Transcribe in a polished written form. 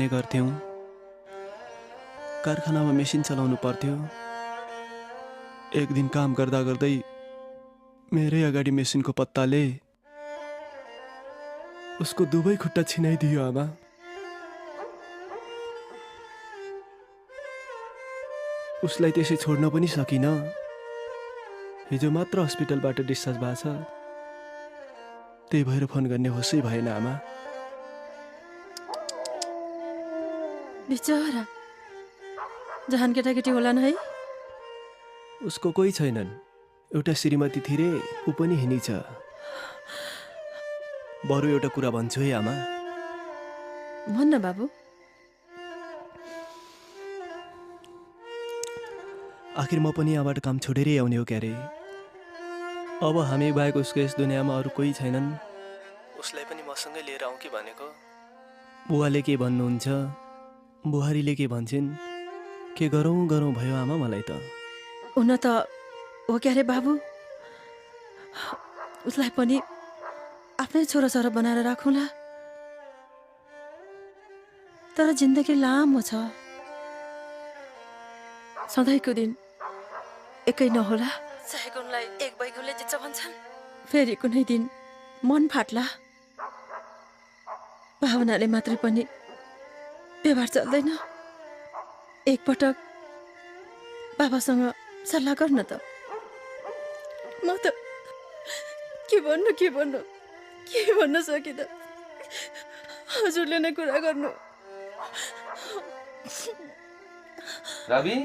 गर्ने गर्थ्यौँ। कारखानामा मेसिन चलाउनु पर्थ्यो। एक दिन काम गर्दा गर्दै मेरै अगाडि मेसिनको पत्ताले उसको दुवै खुट्टा छिनाइदियो आमा। उसलाई त्यसै छोड्न पनि सकिन। हिजो मात्र हस्पिटलबाट डिस्चार्ज भएको छ। त्यही भएर फोन गर्ने होसै भएन आमा। बिचरा जहान केटाकेटी होलान् है। उसको कोही छैनन्। एउटा श्रीमती थिरे, ऊ पनि हिँडिछ। बरु एउटा कुरा भन्छु है आमा। भन्न बाबु। आखिर म पनि यहाँबाट काम छोडेरै आउने हो क्यारे। अब हामी बाहेक उसको यस दुनियाँमा अरू कोही छैनन्। उसलाई पनि मसँगै लिएर आउँ कि भनेको। बुवाले के भन्नुहुन्छ, बुहारीले के भन्छन्, के गरौँ गरौँ भयो आमा मलाई त। हुन त हो क्यारे बाबु। उसलाई पनि आफ्नै छोराछोरा बनाएर राखौँला। तर जिन्दगी लामो छ। सधैँको दिन एकै नहोला। चाहे गुणलाई एक बैगुनले जित्छ भन्छन्। फेरि कुनै दिन मन फाट्ला। भावनाले मात्रै पनि व्यवहार चल्दैन। एकपटक बाबासँग सल्लाह गर्न त। म त के भन्न सकिँद। हजुरले नै कुरा गर्नु। रवि